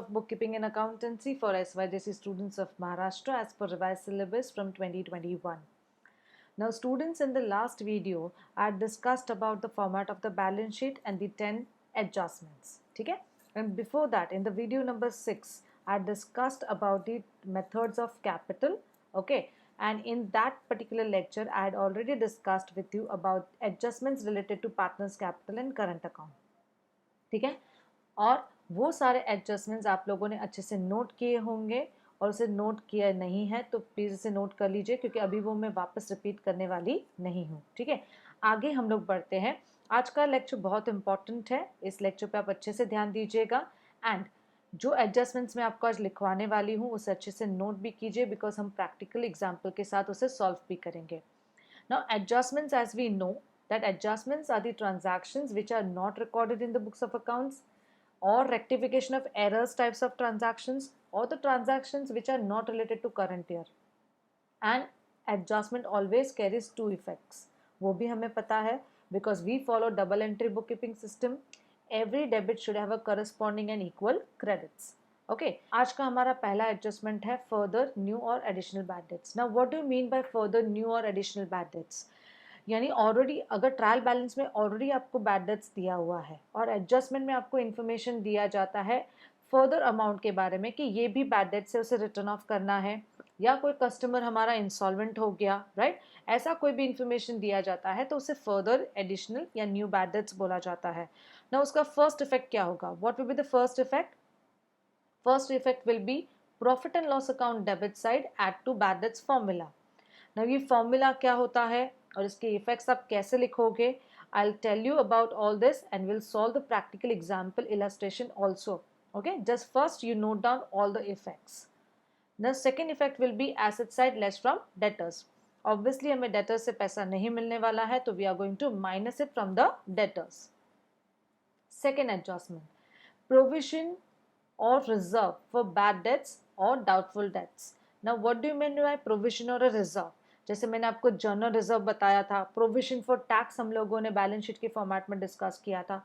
of Bookkeeping and Accountancy for SYJC students of Maharashtra as per revised syllabus from 2021. Now students, in the last video I discussed about the format of the balance sheet and the 10 adjustments. Okay? And before that, in the video number 6, I discussed about the methods of capital. Okay? And in that particular lecture I had already discussed with you about adjustments related to partners capital and current account. ठीक है, और वो सारे adjustments आप लोगों ने अच्छे से नोट किए होंगे, और उसे नोट किया नहीं है तो प्लीज़ इसे नोट कर लीजिए, क्योंकि अभी वो मैं वापस रिपीट करने वाली नहीं हूँ. ठीक है, आगे हम लोग बढ़ते हैं. आज का लेक्चर बहुत इंपॉर्टेंट है, इस लेक्चर पे आप अच्छे से ध्यान दीजिएगा. एंड जो एडजस्टमेंट्स मैं आपको आज लिखवाने वाली हूँ उसे अच्छे से नोट भी कीजिए, बिकॉज हम प्रैक्टिकल एग्जाम्पल के साथ उसे सॉल्व भी करेंगे. Now adjustments, as we know that adjustments are the transactions which are not recorded in the books of accounts, or rectification of errors types of transactions, or the transactions which are not related to current year. And adjustment always carries two effects. वो भी हमें पता है, because we follow double entry bookkeeping system. Every debit should have a corresponding and equal credits. Okay, आज का हमारा पहला adjustment है further new or additional bad debts. Now what do you mean by further new or additional bad debts? यानी already अगर trial balance में already आपको bad debts दिया हुआ है और एडजस्टमेंट में आपको इन्फॉर्मेशन दिया जाता है फर्दर अमाउंट के बारे में कि ये भी बैड डेट से उसे रिटर्न ऑफ करना है, या कोई कस्टमर हमारा इंसॉल्वेंट हो गया, राइट, ऐसा कोई भी इन्फॉर्मेशन दिया जाता है तो उसे फर्दर एडिशनल या न्यू बैड डेट्स बोला जाता है ना. उसका फर्स्ट इफेक्ट क्या होगा? What will be the first effect? First effect will be profit and loss account debit side add to bad debts formula. ना ये फॉर्मूला क्या होता है और इसके इफेक्ट्स आप कैसे लिखोगे? I'll tell you about all this and we'll solve the practical example illustration also. Okay, just first you note down all the effects. The second effect will be asset side less from debtors. Obviously हमें debtors से पैसा नहीं मिलने वाला है तो we are going to minus it from the debtors. Second adjustment, provision or reserve for bad debts or doubtful debts. Now what do you mean by provision or a reserve? जैसे मैंने आपको जर्नल रिजर्व बताया था, provision for tax हम लोगों ने balance sheet के format में डिस्कस किया था.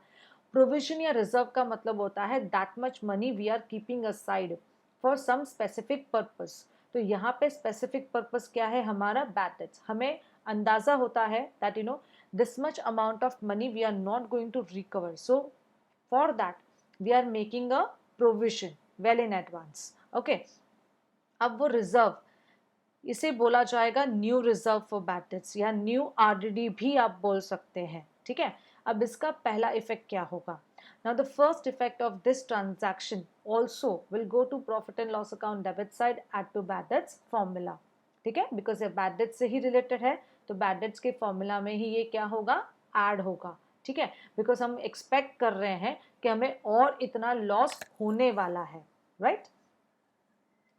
प्रोविजन या रिजर्व का मतलब होता है that much money we are keeping aside for some specific purpose. तो यहाँ पे स्पेसिफिक पर्पस क्या है? हमारा बैड डेट्स. हमें अंदाजा होता है that you know this much amount of money we are not going to recover, so for that we are making a provision well in advance. Okay, अब वो रिजर्व, इसे बोला जाएगा new reserve for bad debts या new RDD भी आप बोल सकते हैं. ठीक है, अब इसका पहला इफेक्ट क्या होगा? Now the first effect of this transaction also will go to profit and loss account debit side add to bad debts formula. ठीक है, बिकॉज ये बैड डेट्स से ही रिलेटेड है तो बैड डेट्स के फॉर्मूला में ही ये क्या होगा? ऐड होगा. ठीक है, बिकॉज हम एक्सपेक्ट कर रहे हैं कि हमें और इतना लॉस होने वाला है, right.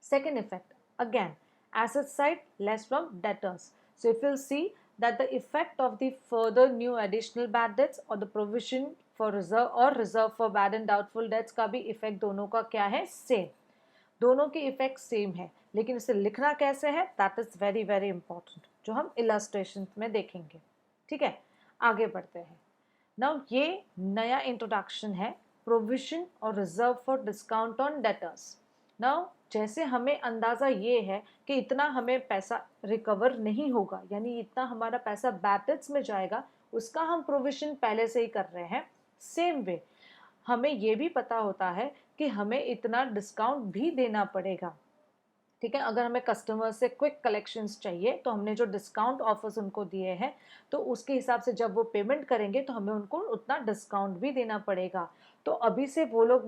Second effect, again asset side less from debtors. So if you'll see that the effect of the further new additional bad debts or the provision for reserve or reserve for bad and doubtful debts का भी effect दोनों का क्या है? Same. दोनों के effect same है, लेकिन इसे लिखना कैसे है that is very very important, जो हम इलस्ट्रेशन में देखेंगे. ठीक है, आगे बढ़ते हैं. नाउ ये नया इंट्रोडक्शन है, प्रोविजन और reserve for discount on debtors. Now जैसे हमें अंदाज़ा ये है कि इतना हमें पैसा रिकवर नहीं होगा, यानी इतना हमारा पैसा बैड डेट्स में जाएगा, उसका हम प्रोविजन पहले से ही कर रहे हैं. सेम वे हमें ये भी पता होता है कि हमें इतना डिस्काउंट भी देना पड़ेगा. ठीक है, अगर हमें कस्टमर से क्विक कलेक्शंस चाहिए तो हमने जो डिस्काउंट ऑफर्स उनको दिए हैं तो उसके हिसाब से जब वो पेमेंट करेंगे तो हमें उनको उतना डिस्काउंट भी देना पड़ेगा. तो अभी से वो लोग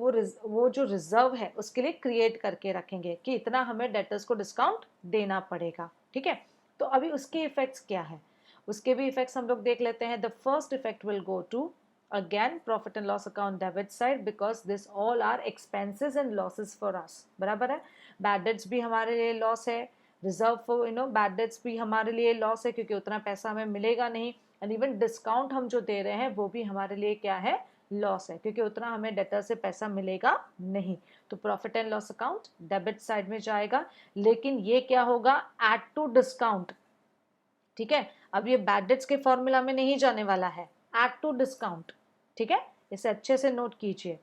वो जो रिजर्व है उसके लिए क्रिएट करके रखेंगे कि इतना हमें डेटर्स को डिस्काउंट देना पड़ेगा. ठीक है, तो अभी उसके इफेक्ट्स क्या है, उसके भी इफेक्ट्स हम लोग देख लेते हैं. The first effect will go to again profit and loss account debit side because this all are expenses and losses for us. बराबर है, बैड डेट्स भी हमारे लिए लॉस है, रिजर्व फॉर बैड डेट्स भी हमारे लिए लॉस है क्योंकि उतना पैसा हमें मिलेगा नहीं, एंड इवन डिस्काउंट हम जो दे रहे हैं वो भी हमारे लिए क्या है? लॉस है, क्योंकि उतना हमें डेटर से पैसा मिलेगा नहीं. तो profit and loss account debit side में जाएगा, लेकिन ये क्या होगा? Add to discount. ठीक है, अब ये बैड डेट्स के फॉर्मूला में नहीं जाने वाला है, एड टू डिस्काउंट. ठीक है, इसे अच्छे से नोट कीजिए.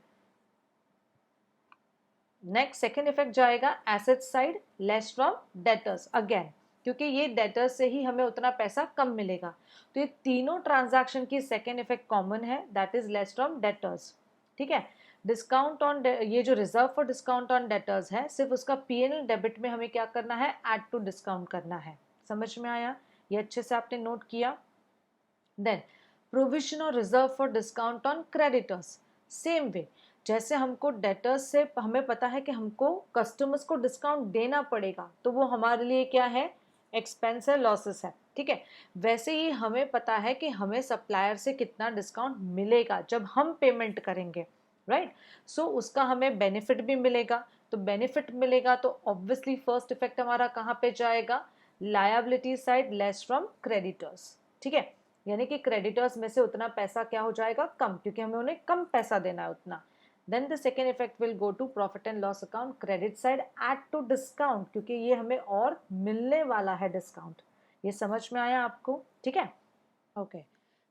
नेक्स्ट सेकेंड इफेक्ट जाएगा asset side lace from debtors again, क्योंकि ये डेटर्स से ही हमें उतना पैसा कम मिलेगा। तो ये तीनों ट्रांजैक्शन की सेकेंड इफेक्ट कॉमन है, that is less from debtors. ठीक है, डिस्काउंट ऑन ये जो reserve for discount on debtors है, सिर्फ उसका पीएनएल डेबिट में हमें क्या करना है, ऐड टू डिस्काउंट करना है। समझ में आया? ये अच्छे से आपने नोट किया। देन प्रोविजन और reserve for discount on creditors, same way, जैसे हमको डेटर्स से हमें पता है कि हमको कस्टमर्स को डिस्काउंट देना पड़ेगा, तो वो हमारे लिए क्या है, एक्सपेंस है, लॉसेस है। ठीक है, वैसे ही हमें पता है कि हमें सप्लायर से कितना डिस्काउंट मिलेगा जब हम पेमेंट करेंगे, राइट। सो उसका हमें बेनिफिट भी मिलेगा। तो बेनिफिट मिलेगा तो ऑब्वियसली फर्स्ट इफेक्ट हमारा कहाँ पे जाएगा, liability side lace from creditors. ठीक है, यानी कि क्रेडिटर्स में से उतना पैसा क्या हो जाएगा, कम, क्योंकि हमें उन्हें कम पैसा देना है उतना। Then the second effect will go to profit and loss account credit side add to discount, क्योंकि ये हमें और मिलने वाला है डिस्काउंट। ये समझ में आया आपको? ठीक है, okay.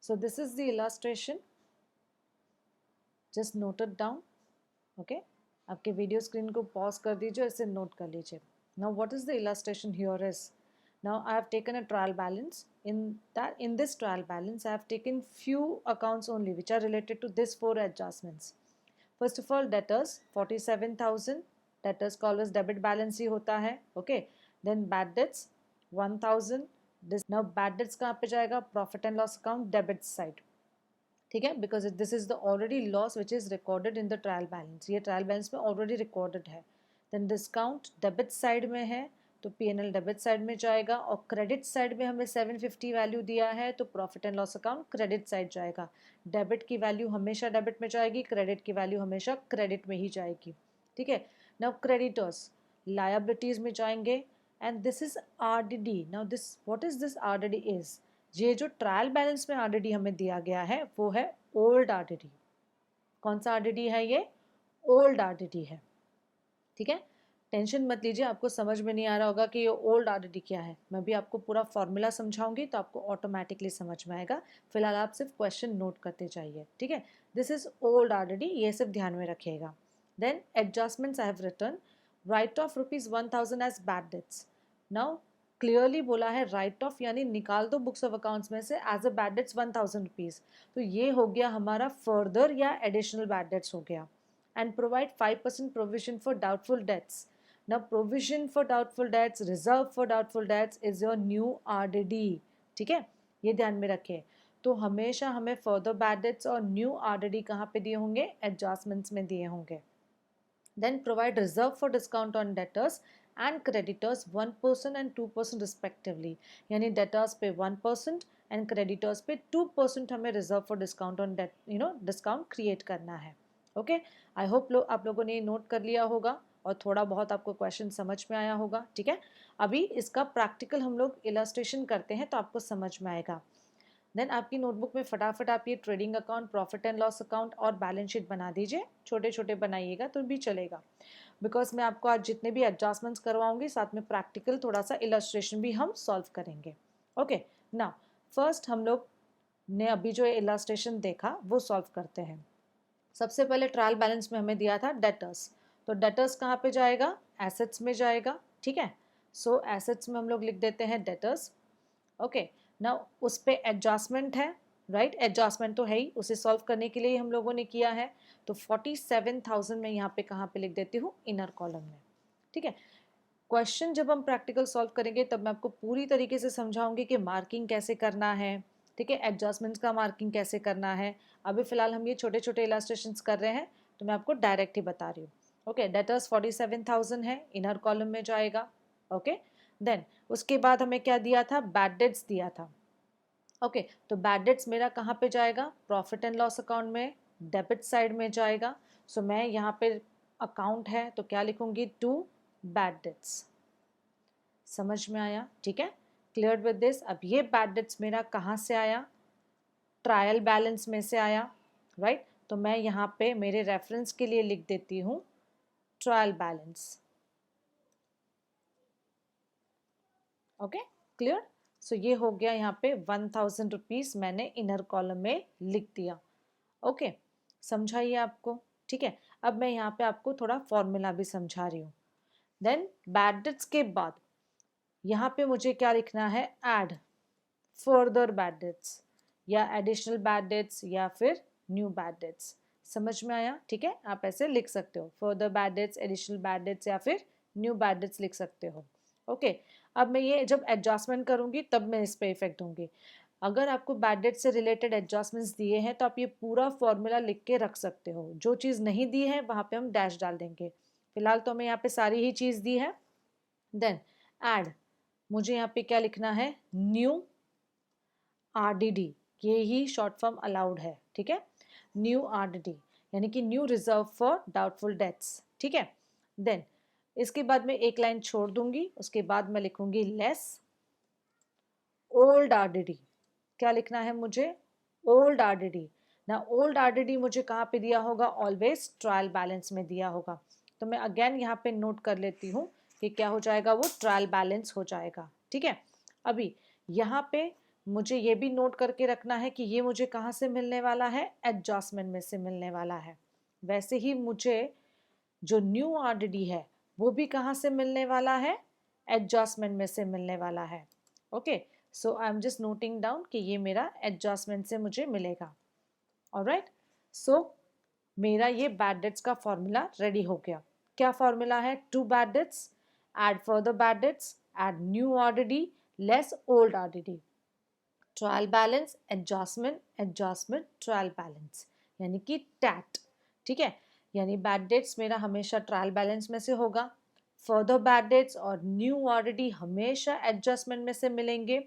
So this is the illustration, just note it down. Okay, आपके वीडियो स्क्रीन को पॉज कर दीजिए, इसे नोट कर लीजिए। Now what is the illustration here is, now I have taken a trial balance. In this trial balance I have taken few accounts only which are related to this four adjustments. First of all, debtors 47,000, debtors का always debit balance ही होता है, okay. Then bad debts 1,000, this now bad debts कहाँ पे जाएगा, profit and loss account debit side। ठीक है, because this is the already loss which is recorded in the trial balance, ये trial balance में already recorded है। Then discount debit side में है, तो पीएनएल डेबिट साइड में जाएगा, और क्रेडिट साइड में हमें 750 वैल्यू दिया है, तो profit and loss account credit side जाएगा। डेबिट की वैल्यू हमेशा डेबिट में जाएगी, क्रेडिट की वैल्यू हमेशा क्रेडिट में ही जाएगी। ठीक है, नाउ क्रेडिटर्स लायबिलिटीज में जाएंगे, and this is RDD. Now this what is this RDD is, ये जो ट्रायल बैलेंस में आरडीडी हमें दिया गया है वो है ओल्ड आरडीडी। कौन सा आरडीडी है ये, ओल्ड आरडीडी है। ठीक है, टेंशन मत लीजिए, आपको समझ में नहीं आ रहा होगा कि ये ओल्ड आरडीडी क्या है, मैं भी आपको पूरा फॉर्मूला समझाऊंगी तो आपको ऑटोमेटिकली समझ में आएगा। फिलहाल आप सिर्फ क्वेश्चन नोट करते जाइए। ठीक है, दिस इज ओल्ड आरडीडी, ये सिर्फ ध्यान में रखिएगा। Then adjustments I have written, write off ₹1,000 as bad debts. Now clearly बोला है राइट ऑफ यानी निकाल दो बुक्स ऑफ अकाउंट्स में से एज अ बैड डेट्स ₹1,000, तो ये हो गया हमारा फर्दर या एडिशनल बैड डेट्स हो गया। And provide 5% provision for doubtful debts. Now provision for doubtful debts, reserve for doubtful debts is your new RDD। ठीक है, ये ध्यान में रखें। तो हमेशा हमें फर्दर बैड डेट्स और न्यू RDD कहाँ पे दिए होंगे, एडजस्टमेंट्स में दिए होंगे। Then provide reserve for discount on debtors and creditors 1% and 2% respectively, यानी डेटर्स पे 1% एंड क्रेडिटर्स पे 2% हमें reserve for discount on debt discount create करना है। ओके, आई होप आप लोगों ने नोट कर लिया होगा और थोड़ा बहुत आपको क्वेश्चन समझ में आया होगा। ठीक है, अभी इसका प्रैक्टिकल हम लोग इलस्ट्रेशन करते हैं तो आपको समझ में आएगा। देन आपकी नोटबुक में फटाफट आप ये trading account, profit and loss account और बैलेंस शीट बना दीजिए, छोटे छोटे बनाइएगा तो भी चलेगा, बिकॉज मैं आपको आज जितने भी एडजस्टमेंट्स करवाऊंगी साथ में प्रैक्टिकल थोड़ा सा इलस्ट्रेशन भी हम सॉल्व करेंगे। ओके, नाउ फर्स्ट हम लोग ने अभी जो इलस्ट्रेशन देखा वो सॉल्व करते हैं। सबसे पहले ट्रायल बैलेंस में हमें दिया था डेटर्स, तो डेटर्स कहाँ पे जाएगा, एसेट्स में जाएगा। ठीक है, सो एसेट्स में हम लोग लिख देते हैं डेटर्स। ओके, ना उस पे एडजस्टमेंट है, राइट, एडजस्टमेंट तो है ही, उसे सॉल्व करने के लिए हम लोगों ने किया है। तो 47,000 में यहाँ पे कहाँ पे लिख देती हूँ, इनर कॉलम में। ठीक है, क्वेश्चन जब हम प्रैक्टिकल सॉल्व करेंगे तब मैं आपको पूरी तरीके से समझाऊंगी कि मार्किंग कैसे करना है। ठीक है, एडजस्टमेंट्स का मार्किंग कैसे करना है। अभी फिलहाल हम ये छोटे छोटे इलस्ट्रेशंस कर रहे हैं तो मैं आपको डायरेक्ट ही बता रही हूँ। ओके, डेटर्स 47,000 है, इनर कॉलम में जाएगा। ओके, देन उसके बाद हमें क्या दिया था, बैड डेट्स दिया था। ओके, तो बैड डेट्स मेरा कहाँ पे जाएगा, प्रॉफिट एंड लॉस अकाउंट में डेबिट साइड में जाएगा। सो मैं यहाँ पे अकाउंट है तो क्या लिखूंगी, टू बैड डेट्स। समझ में आया? ठीक है, क्लियर विद दिस। अब ये बैड डेट्स मेरा कहाँ से आया, ट्रायल बैलेंस में से आया, राइट। तो मैं यहाँ पे मेरे रेफरेंस के लिए लिख देती हूँ trial balance. Okay, clear. So ये हो गया यहाँ पे ₹1,000 मैंने इनर कॉलम में लिख दिया। ओके, समझाइए आपको। ठीक है, अब मैं यहाँ पे आपको थोड़ा फॉर्मूला भी समझा रही हूँ। देन बैड डेट्स के बाद यहाँ पे मुझे क्या लिखना है, ऐड फर्दर बैड डेट्स या एडिशनल बैड डेट्स या फिर न्यू बैड डेट्स। समझ में आया? ठीक है, आप ऐसे लिख सकते हो, further bad dates, additional bad debts या फिर न्यू बैड डेट्स लिख सकते हो। ओके, अब मैं ये जब एडजस्टमेंट करूंगी तब मैं इस पे इफेक्ट दूंगी। अगर आपको बैड डेट से रिलेटेड एडजस्टमेंट्स दिए हैं तो आप ये पूरा फॉर्मूला लिख के रख सकते हो। जो चीज़ नहीं दी है वहाँ पे हम डैश डाल देंगे। फिलहाल तो हमें यहाँ पे सारी ही चीज़ दी है। देन ऐड, मुझे यहाँ पे क्या लिखना है, न्यू RDD, ये ही शॉर्ट फॉर्म अलाउड है। ठीक है, न्यू RDD यानी कि new reserve for doubtful debts. ठीक है, देन इसके बाद मैं एक लाइन छोड़ दूंगी, उसके बाद मैं लिखूंगी लेस ओल्ड RDD। क्या लिखना है मुझे, ओल्ड RDD ना। ओल्ड RDD मुझे कहाँ पे दिया होगा, ऑलवेज ट्रायल बैलेंस में दिया होगा। तो मैं अगेन यहाँ पे नोट कर लेती हूँ कि क्या हो जाएगा, वो ट्रायल बैलेंस हो जाएगा। ठीक है, अभी यहाँ पे मुझे ये भी नोट करके रखना है कि ये मुझे कहाँ से मिलने वाला है, एडजस्टमेंट में से मिलने वाला है। वैसे ही मुझे जो न्यू RDD है वो भी कहाँ से मिलने वाला है, एडजस्टमेंट में से मिलने वाला है। Okay, so I am just noting down कि ये मेरा एडजस्टमेंट से मुझे मिलेगा। ऑलराइट, सो मेरा ये बैड डेट्स का फॉर्मूला रेडी हो गया। क्या फॉर्मूला है, to bad debts, add further bad debts, add new RDD, less old RDD, trial balance, adjustment, adjustment, trial balance, यानी कि टैट। ठीक है, यानी बैड डेट्स मेरा हमेशा ट्रायल बैलेंस में से होगा, फर्दर बैड डेट्स और न्यू RDD हमेशा एडजस्टमेंट में से मिलेंगे,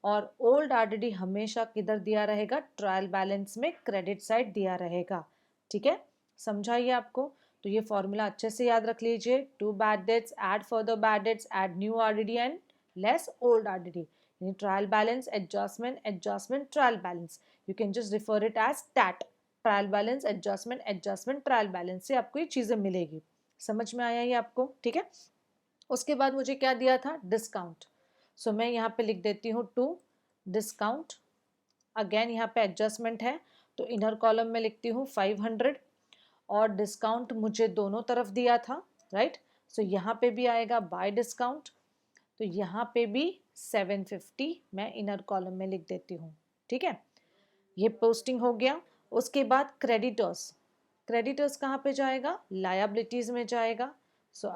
और ओल्ड RDD हमेशा किधर दिया रहेगा, ट्रायल बैलेंस में क्रेडिट साइड दिया रहेगा। ठीक है, समझाइए आपको? तो ये फॉर्मूला अच्छे से याद रख लीजिए, to bad debts, add further bad debts, add new RDD and less old RDD, यानी trial balance, adjustment, adjustment, trial balance. You can just refer it as TAAT, trial balance, adjustment, adjustment, trial balance से आपको ये चीज़ें मिलेगी। समझ में आया ये आपको? ठीक है, उसके बाद मुझे क्या दिया था, डिस्काउंट। सो मैं यहाँ पे लिख देती हूँ टू डिस्काउंट। अगेन यहाँ पे एडजस्टमेंट है तो इनर कॉलम में लिखती हूँ 500, और डिस्काउंट मुझे दोनों तरफ दिया था, राइट। सो यहाँ पे भी आएगा बाय डिस्काउंट, तो यहाँ पे भी 750 मैं इनर कॉलम में लिख देती हूँ। ठीक है, ये पोस्टिंग हो गया। उसके बाद क्रेडिटर्स, क्रेडिटर्स कहाँ पे जाएगा, लायबिलिटीज में जाएगा। सो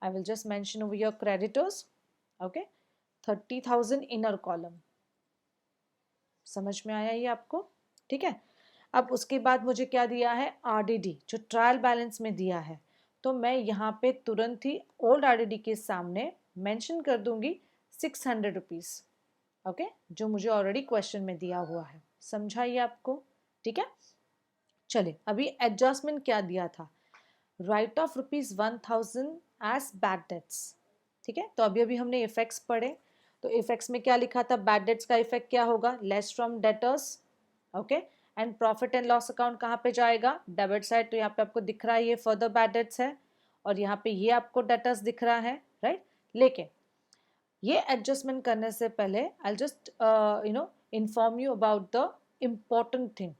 I will just mention over your creditors. Okay, 30,000 inner column। समझ में आया ये आपको? ठीक है, अब उसके बाद मुझे क्या दिया है, RDD जो ट्रायल बैलेंस में दिया है, तो मैं यहाँ पे तुरंत ही ओल्ड RDD के सामने मेंशन कर दूंगी 600 रुपीज़। ओके, जो मुझे ऑलरेडी क्वेश्चन में दिया हुआ है। समझाइए आपको? ठीक है, चलिए अभी एडजस्टमेंट क्या दिया था, write off ₹1000 as bad debts. ठीक है, तो अभी अभी हमने इफेक्ट्स पढ़े, तो इफेक्ट्स में क्या लिखा था, बैड डेट्स का इफेक्ट क्या होगा, less from debtors. Okay, and profit and loss account कहाँ पे जाएगा, डेबिट साइड। तो यहाँ पे आपको दिख रहा है ये फर्दर बैड डेट्स है, और यहाँ पे ये आपको डेटर्स दिख रहा है, राइट। लेकिन ये एडजस्टमेंट करने से पहले I just inform you about the important thing.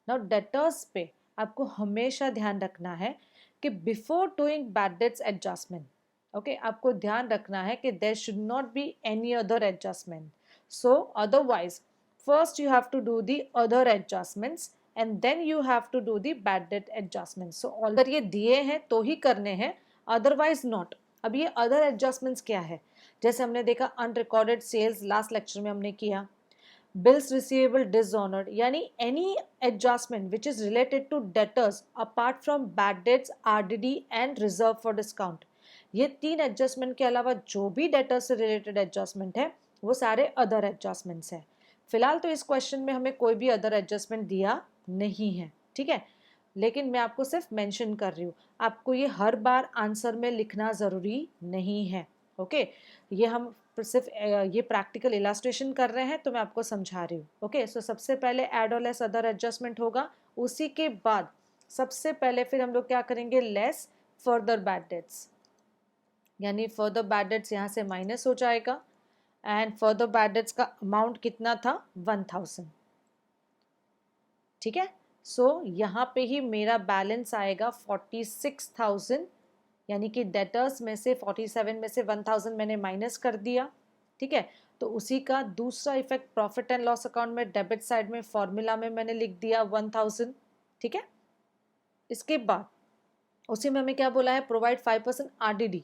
Now debtors पे आपको हमेशा ध्यान रखना है कि before doing bad debts adjustment, okay, आपको ध्यान रखना है कि there should not be any other adjustment. So otherwise first you have to do the other adjustments and then you have to do the bad debt adjustment. So अगर ये दिए हैं तो ही करने हैं, अदरवाइज नॉट। अब ये अदर एडजस्टमेंट्स क्या है, जैसे हमने देखा अनरिकॉर्डेड सेल्स, लास्ट लेक्चर में हमने किया, bills receivable dishonored, यानी any adjustment which is related to debtors apart from bad debts, RDD and reserve for discount। ये तीन एडजस्टमेंट के अलावा जो भी डेटर से रिलेटेड एडजस्टमेंट है वो सारे अदर एडजस्टमेंट्स हैं। फिलहाल तो इस क्वेश्चन में हमें कोई भी अदर एडजस्टमेंट दिया नहीं है, ठीक है, लेकिन मैं आपको सिर्फ मेंशन कर रही हूँ, आपको ये हर बार आंसर में लिखना ज़रूरी नहीं है। ओके, ये हम सिर्फ ये प्रैक्टिकल इलास्ट्रेशन कर रहे हैं तो मैं आपको समझा रही हूँ। ओके, सो सबसे पहले ऐड और लेस अदर एडजस्टमेंट होगा, उसी के बाद सबसे पहले फिर हम लोग क्या करेंगे, लेस फर्दर बैड डेट्स, यानी फर्दर बैड डेट्स यहाँ से माइनस हो जाएगा, एंड फर्दर बैड डेट्स का अमाउंट कितना था, 1000। ठीक है, सो यहाँ पे ही मेरा बैलेंस आएगा 46,000, यानी कि डेटर्स में से 47 में से 1,000 मैंने माइनस कर दिया, ठीक है। तो उसी का दूसरा effect profit and loss account में डेबिट साइड में फॉर्मूला में मैंने लिख दिया 1,000, ठीक है। इसके बाद उसी में हमें क्या बोला है, provide 5% RDD।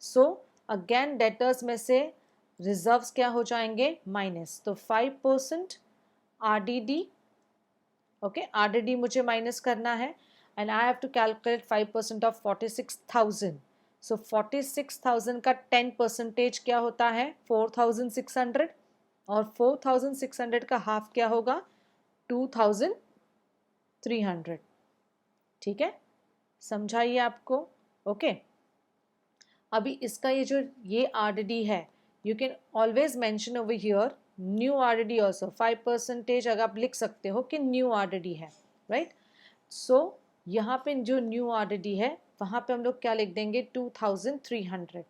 So again debtors में से रिजर्व्स क्या हो जाएंगे, माइनस, तो 5% RDD, ओके, RDD मुझे माइनस करना है and I have to calculate 5% of 46,000। सो 46,000 का 10% क्या होता है, 4,600, और 4,600 का हाफ क्या होगा, 2,300, ठीक है, समझाइए आपको, ओके। अभी इसका ये RDD है, you can always mention over here new RDD also, 5% अगर आप लिख सकते हो कि न्यू RDD है, राइट। सो यहाँ पे जो न्यू RDD है वहाँ पे हम लोग क्या लिख देंगे, 2,300।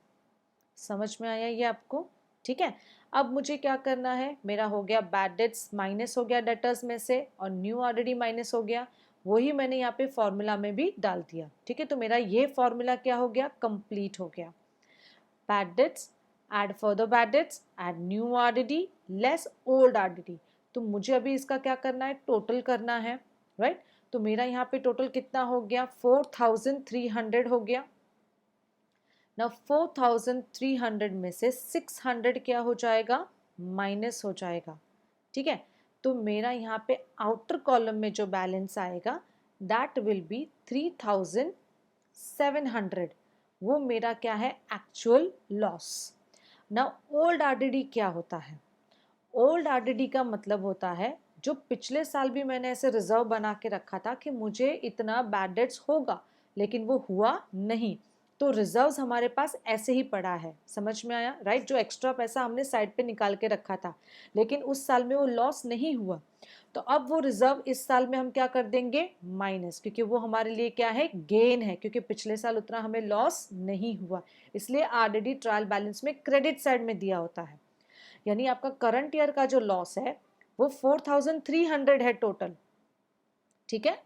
समझ में आया ये आपको, ठीक है। अब मुझे क्या करना है, मेरा हो गया बैड डेट्स माइनस हो गया डेटर्स में से, और न्यू RDD माइनस हो गया, वही मैंने यहाँ पे फॉर्मूला में भी डाल दिया, ठीक है। तो मेरा ये फॉर्मूला क्या हो गया, कंप्लीट हो गया। Bad debts, add further bad debts, add new RDD less old RDD। तो मुझे अभी इसका क्या करना है, टोटल करना है, राइट। तो मेरा यहाँ पे टोटल कितना हो गया, 4,300 हो गया ना। 4,300 में से 600 क्या हो जाएगा, माइनस हो जाएगा, ठीक है। तो मेरा यहाँ पे आउटर कॉलम में जो बैलेंस आएगा दैट विल बी 3,700, वो मेरा क्या है, एक्चुअल लॉस ना। ओल्ड RDD क्या होता है, ओल्ड RDD का मतलब होता है जो पिछले साल भी मैंने ऐसे रिजर्व बना के रखा था कि मुझे इतना बैड डेट्स होगा, लेकिन वो हुआ नहीं, तो रिजर्व्स हमारे पास ऐसे ही पड़ा है, समझ में आया, राइट। जो एक्स्ट्रा पैसा हमने साइड पे निकाल के रखा था, लेकिन उस साल में वो लॉस नहीं हुआ, तो अब वो रिजर्व इस साल में हम क्या कर देंगे, माइनस, क्योंकि वो हमारे लिए क्या है, गेन है, क्योंकि पिछले साल उतना हमें लॉस नहीं हुआ, इसलिए RDD ट्रायल बैलेंस में क्रेडिट साइड में दिया होता है। यानी आपका करंट ईयर का जो लॉस है वो 4,300 है टोटल, ठीक है।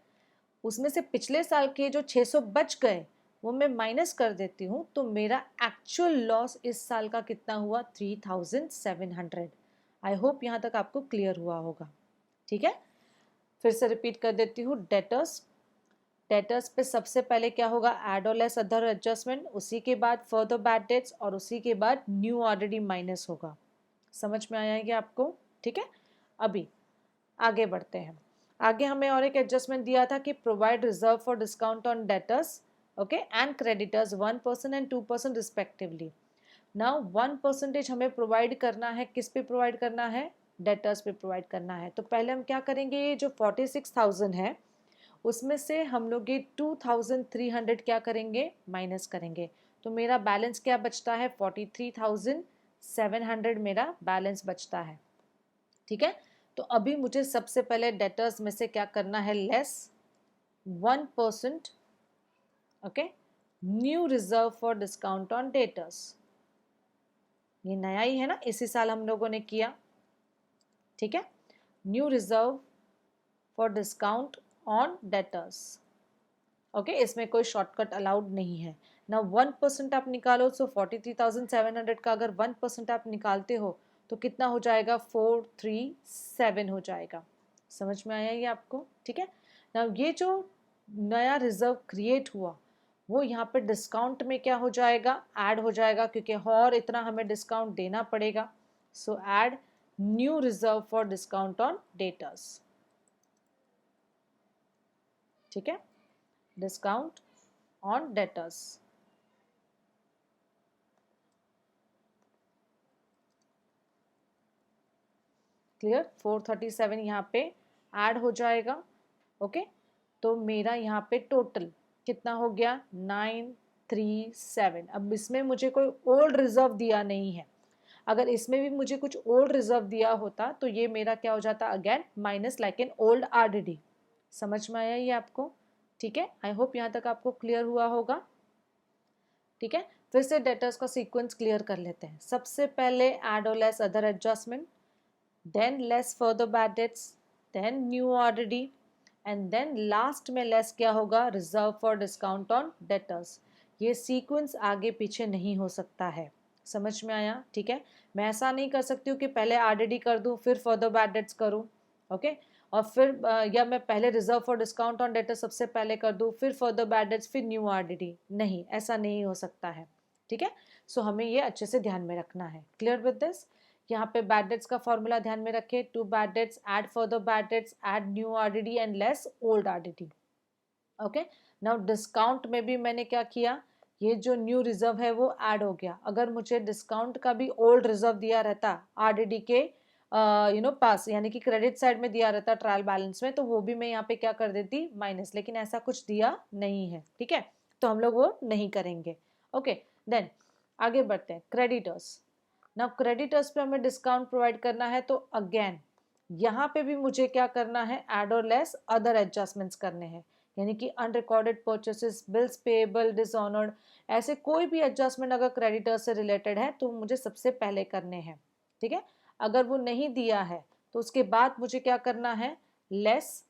उसमें से पिछले साल के जो 600 बच गए वो मैं माइनस कर देती हूँ, तो मेरा एक्चुअल लॉस इस साल का कितना हुआ, 3,700। आई होप यहाँ तक आपको क्लियर हुआ होगा, ठीक है। फिर से रिपीट कर देती हूँ, डेटर्स, डेटर्स पे सबसे पहले क्या होगा, एड और लेस अदर एडजस्टमेंट, उसी के बाद फर्दर बैड डेट्स, और उसी के बाद न्यू RDD माइनस होगा। समझ में आया कि आपको, ठीक है। अभी आगे बढ़ते हैं। आगे हमें और एक एडजस्टमेंट दिया था कि provide reserve for discount on debtors, okay, and creditors 1% and 2% respectively. Now 1% हमें प्रोवाइड करना है, किस पे प्रोवाइड करना है, डेटर्स पे प्रोवाइड करना है। तो पहले हम क्या करेंगे, ये जो 46,000 है उसमें से हम लोग ये 2,300 क्या करेंगे, माइनस करेंगे, तो मेरा बैलेंस क्या बचता है, 43,700 मेरा बैलेंस बचता है, ठीक है। तो अभी मुझे सबसे पहले डेटर्स में से क्या करना है, less 1%, okay, new reserve for discount on debtors, ये नया ही है ना, इसी साल हम लोगों ने किया, ठीक है। New reserve for discount on debtors, okay, इसमें कोई शॉर्टकट अलाउड नहीं है ना। 1% आप निकालो, सो 43,700 का अगर 1% आप निकालते हो तो कितना हो जाएगा, 437 हो जाएगा। समझ में आया ये आपको, ठीक है ना। ये जो नया रिजर्व क्रिएट हुआ वो यहाँ पे डिस्काउंट में क्या हो जाएगा, ऐड हो जाएगा, क्योंकि और इतना हमें डिस्काउंट देना पड़ेगा। सो add new reserve for discount on debtors, ठीक है, डिस्काउंट ऑन डेटर्स। क्लियर, 437 यहाँ पे ऐड हो जाएगा, ओके। तो मेरा यहाँ पे टोटल कितना हो गया, 937। अब इसमें मुझे कोई ओल्ड रिजर्व दिया नहीं है, अगर इसमें भी मुझे कुछ ओल्ड रिजर्व दिया होता तो ये मेरा क्या हो जाता, again minus like an old RDD। समझ में आया ये आपको, ठीक है। आई होप यहाँ तक आपको क्लियर हुआ होगा, ठीक है। फिर से डेटर्स का सीक्वेंस क्लियर कर लेते हैं। सबसे पहले एड और less other adjustment, then less further bad debts, then new RDD, and then last में लेस क्या होगा, reserve for discount on debtors. ये सीक्वेंस आगे पीछे नहीं हो सकता है, समझ में आया? ठीक है, मैं ऐसा नहीं कर सकती हूँ कि पहले आरडीडी कर दूँ फिर फर्दर बैड डेट्स करूँ, ओके, और फिर या मैं पहले reserve for discount on debtors सबसे पहले कर दूँ फिर फर्दर बैड डेट्स फिर न्यू आरडीडी, नहीं, ऐसा नहीं हो सकता है। ठीक है, सो हमें ये अच्छे से ध्यान में रखना है। Clear with this? यहाँ पे बैड डेट्स का फॉर्मूला ध्यान में रखें, to bad debts add further bad debts add new RDD and less old RDD. Okay, now discount में भी मैंने क्या किया, ये जो न्यू रिजर्व है वो ऐड हो गया। अगर मुझे डिस्काउंट का भी ओल्ड रिजर्व दिया रहता आरडीडी के पास, यानी कि क्रेडिट साइड में दिया रहता ट्रायल बैलेंस में, तो वो भी मैं यहाँ पे क्या कर देती, माइनस, लेकिन ऐसा कुछ दिया नहीं है। ठीक है, तो हम लोग वो नहीं करेंगे। ओके, देन आगे बढ़ते हैं, क्रेडिटर्स। नाउ क्रेडिटर्स पे हमें डिस्काउंट प्रोवाइड करना है, तो अगेन यहाँ पे भी मुझे क्या करना है, एड और लेस अदर एडजस्टमेंट्स करने हैं, यानी कि unrecorded purchases, bills payable, dishonoured, ऐसे कोई भी एडजस्टमेंट अगर क्रेडिटर से रिलेटेड है तो मुझे सबसे पहले करने हैं। ठीक है, अगर वो नहीं दिया है तो उसके बाद मुझे क्या करना है, लेस,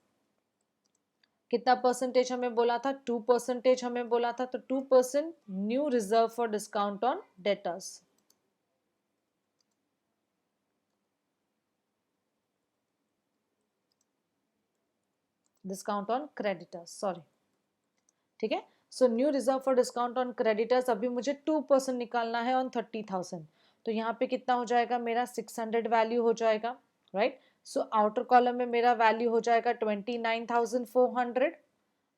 कितना परसेंटेज हमें बोला था, 2% हमें बोला था, तो 2% new reserve for discount on debtors. Discount on creditors, sorry. ठीक है, so new reserve for discount on creditors, अभी मुझे 2% निकालना है ऑन 30,000, तो यहाँ पे कितना हो जाएगा मेरा, 600 वैल्यू हो जाएगा, राइट। सो आउटर कॉलम में मेरा वैल्यू हो जाएगा 29,400।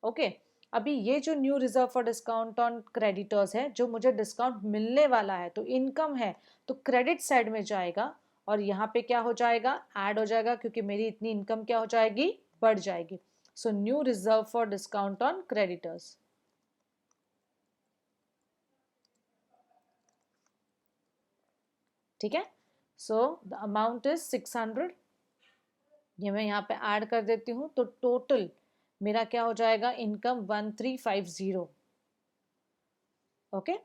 ओके, अभी ये जो new reserve for discount on creditors है, जो मुझे डिस्काउंट मिलने वाला है, तो इनकम है तो क्रेडिट साइड में जाएगा, और यहाँ पे क्या हो जाएगा, ऐड हो जाएगा, क्योंकि मेरी इतनी इनकम क्या हो जाएगी, बढ़ जाएगी। So new reserve for discount on creditors. ठीक है, सो द अमाउंट इज 600, ये मैं यहाँ पे ऐड कर देती हूँ, तो टोटल मेरा क्या हो जाएगा, इनकम 1350। ओके,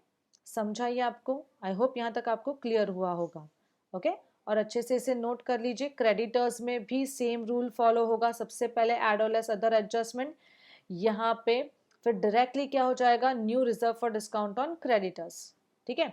समझा ये आपको? आई होप यहाँ तक आपको क्लियर हुआ होगा। ओके, और अच्छे से इसे नोट कर लीजिए, क्रेडिटर्स में भी सेम रूल फॉलो होगा, सबसे पहले एड और लेस अदर एडजस्टमेंट, यहाँ पे फिर डायरेक्टली क्या हो जाएगा, new reserve for discount on creditors. ठीक है,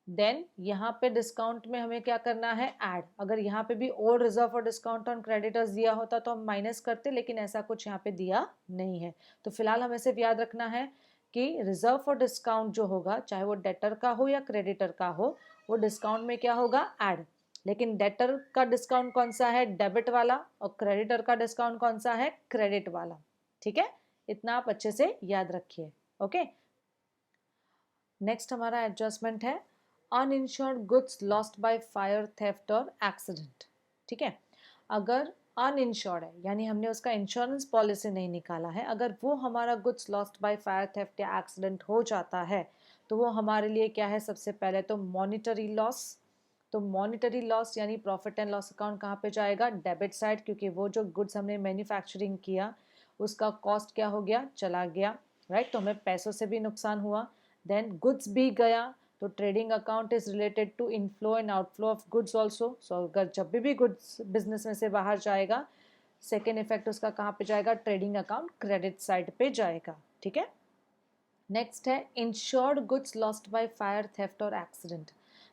देन यहाँ पे डिस्काउंट में हमें क्या करना है, ऐड। अगर यहाँ पे भी ओल्ड रिजर्व और डिस्काउंट ऑन क्रेडिटर्स दिया होता तो हम माइनस करते, लेकिन ऐसा कुछ यहाँ पे दिया नहीं है, तो फिलहाल हमें सिर्फ याद रखना है कि रिजर्व फॉर डिस्काउंट जो होगा, चाहे वो डेटर का हो या क्रेडिटर का हो, वो डिस्काउंट में क्या होगा, ऐड। लेकिन डेटर का डिस्काउंट कौन सा है, डेबिट वाला, और क्रेडिटर का डिस्काउंट कौन सा है, क्रेडिट वाला। ठीक है, इतना आप अच्छे से याद रखिए। ओके, नेक्स्ट हमारा एडजस्टमेंट है uninsured goods lost by fire, theft और एक्सीडेंट। ठीक है, अगर अनइंश्योर्ड है, यानी हमने उसका इंश्योरेंस पॉलिसी नहीं निकाला है, अगर वो हमारा goods lost by fire, theft या एक्सीडेंट हो जाता है, तो वो हमारे लिए क्या है, सबसे पहले तो मॉनिटरी लॉस। तो मॉनिटरी लॉस यानी प्रॉफिट एंड लॉस अकाउंट कहाँ पे जाएगा, डेबिट साइड, क्योंकि वो जो गुड्स हमने मैन्युफैक्चरिंग किया उसका कॉस्ट क्या हो गया, चला गया, राइट, तो हमें पैसों से भी नुकसान हुआ। देन गुड्स भी गया, तो trading account is related to inflow and outflow of goods also. So अगर जब भी गुड्स बिजनेस में से बाहर जाएगा, सेकेंड इफेक्ट उसका कहाँ पे जाएगा, ट्रेडिंग अकाउंट क्रेडिट साइड पे जाएगा। ठीक है, नेक्स्ट है insured goods lost by fire, theft और एक्सीडेंट।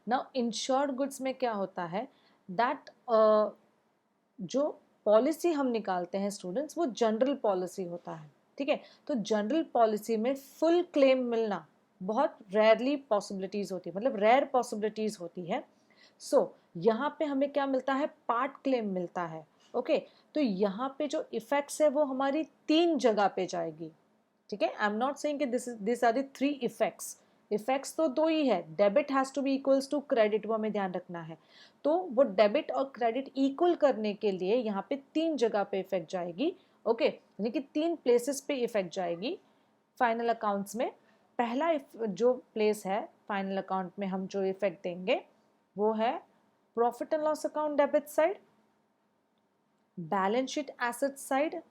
नाउ इंश्योर्ड गुड्स में क्या होता है, दैट जो पॉलिसी हम निकालते हैं स्टूडेंट्स, वो जनरल पॉलिसी होता है। ठीक है, तो जनरल पॉलिसी में फुल क्लेम मिलना बहुत रेयरली पॉसिबिलिटीज होती है, मतलब रेयर पॉसिबिलिटीज होती है। सो यहाँ पे हमें क्या मिलता है, पार्ट क्लेम मिलता है। ओके, तो यहाँ पे जो इफेक्ट्स है वो हमारी 3 जगह पे जाएगी। ठीक है, आई एम नॉट सेइंग कि this are the 3 effects. Effects तो 2 ही है, debit has to be equals to credit, वो हमें ध्यान रखना है। तो वो डेबिट और क्रेडिट इक्वल करने के लिए यहाँ पे 3 जगह पे इफेक्ट जाएगी। ओके, यानी कि 3 प्लेसेस पे इफेक्ट जाएगी फाइनल अकाउंट्स में। पहला जो प्लेस है फाइनल अकाउंट में हम जो इफेक्ट देंगे वो है profit and loss account debit side, balance sheet asset side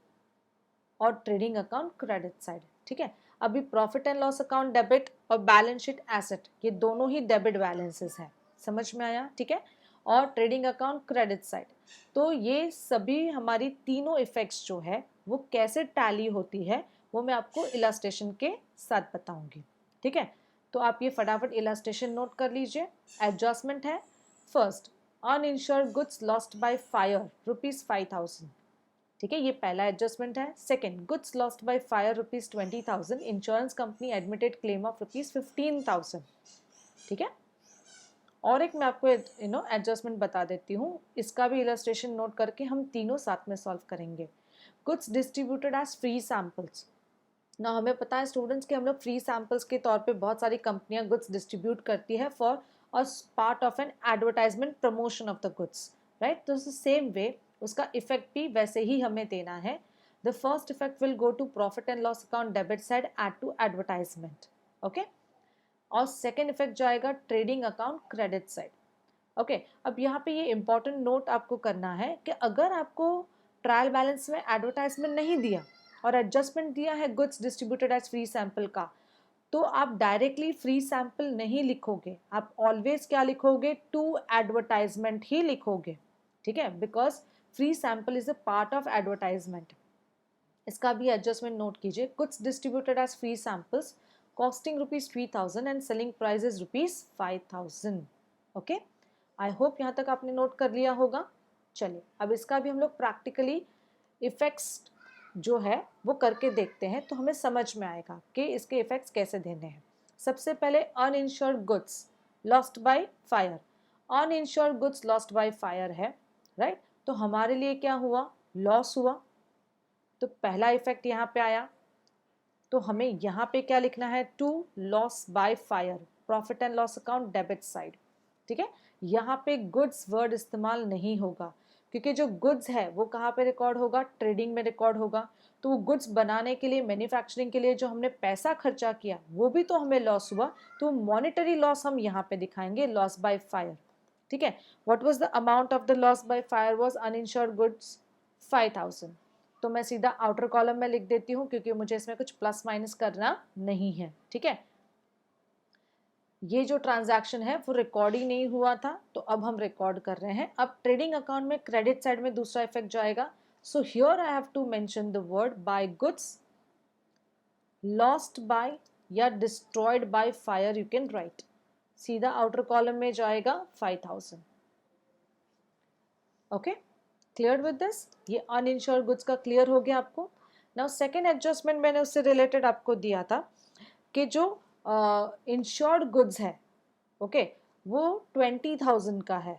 और ट्रेडिंग अकाउंट क्रेडिट साइड। ठीक है, अभी profit and loss account debit और बैलेंस शीट एसेट, ये दोनों ही डेबिट बैलेंसेस हैं, समझ में आया? ठीक है, और ट्रेडिंग अकाउंट क्रेडिट साइड। तो ये सभी हमारी तीनों इफेक्ट्स जो है वो कैसे टैली होती है वो मैं आपको इलास्ट्रेशन के साथ बताऊंगी। ठीक है, तो आप ये फटाफट इलास्ट्रेशन नोट कर लीजिए। एडजस्टमेंट है, first uninsured goods lost by fire ₹5,000। ठीक है, ये पहला एडजस्टमेंट है। Second, goods lost by fire ₹20,000, insurance company admitted claim of ₹15,000। ठीक है, और एक मैं आपको एडजस्टमेंट बता देती हूँ, इसका भी इलस्ट्रेशन नोट करके हम तीनों साथ में सॉल्व करेंगे। Goods distributed as free samples. ना हमें पता है स्टूडेंट्स कि हम लोग फ्री सैम्पल्स के तौर पे बहुत सारी कंपनियां गुड्स डिस्ट्रीब्यूट करती है for a part of an advertisement promotion of the goods, right. तो सेम वे उसका इफेक्ट भी वैसे ही हमें देना है। The first effect will go to profit and loss account debit side add to advertisement, okay. और सेकेंड इफेक्ट जाएगा trading account credit side, okay. अब यहाँ पे ये इंपॉर्टेंट नोट आपको करना है कि अगर आपको ट्रायल बैलेंस में एडवर्टाइजमेंट नहीं दिया और एडजस्टमेंट दिया है goods distributed as free sample का, तो आप डायरेक्टली फ्री सैंपल नहीं लिखोगे, आप ऑलवेज क्या लिखोगे, टू एडवर्टाइजमेंट ही लिखोगे। ठीक है, because free sample is a part of advertisement. इसका भी एडजस्टमेंट नोट कीजिए। Goods distributed as free samples costing ₹3,000 and selling price is ₹5,000, okay. I hope यहाँ तक आपने नोट कर लिया होगा। चलिए अब इसका भी हम लोग प्रैक्टिकली इफेक्ट्स जो है वो करके देखते हैं, तो हमें समझ में आएगा कि इसके इफेक्ट्स कैसे देने हैं। सबसे पहले uninsured goods lost by fire. Uninsured goods lost by fire है, राइट। तो हमारे लिए क्या हुआ, लॉस हुआ। तो पहला इफेक्ट यहाँ पे आया, तो हमें यहाँ पे क्या लिखना है, to loss by fire, profit and loss account debit side. ठीक है, यहाँ पे गुड्स वर्ड इस्तेमाल नहीं होगा, क्योंकि जो गुड्स है वो कहाँ पे रिकॉर्ड होगा, ट्रेडिंग में रिकॉर्ड होगा। तो वो गुड्स बनाने के लिए, मैन्युफैक्चरिंग के लिए जो हमने पैसा खर्चा किया वो भी तो हमें लॉस हुआ, तो मॉनेटरी लॉस हम यहाँ पे दिखाएंगे, लॉस बाय फायर। ठीक है, what was the amount of the loss by fire was uninsured goods 5,000। तो मैं सीधा आउटर कॉलम में लिख देती हूँ, क्योंकि मुझे इसमें कुछ प्लस माइनस करना नहीं है। ठीक है, ये जो ट्रांजैक्शन है वो रिकॉर्ड ही नहीं हुआ था, तो अब हम रिकॉर्ड कर रहे हैं। अब ट्रेडिंग अकाउंट में क्रेडिट साइड में दूसरा इफेक्ट जाएगा। So here I have to mention the word by goods lost by या destroyed by fire, you can write. सीधा आउटर कॉलम में जाएगा 5,000, ओके। क्लियर विद दिस, ये अनइंश्योर्ड गुड्स का क्लियर हो गया आपको। नाउ सेकेंड एडजस्टमेंट मैंने उससे रिलेटेड आपको दिया था कि जो इंश्योर्ड गुड्स है, ओके, वो 20,000 का है,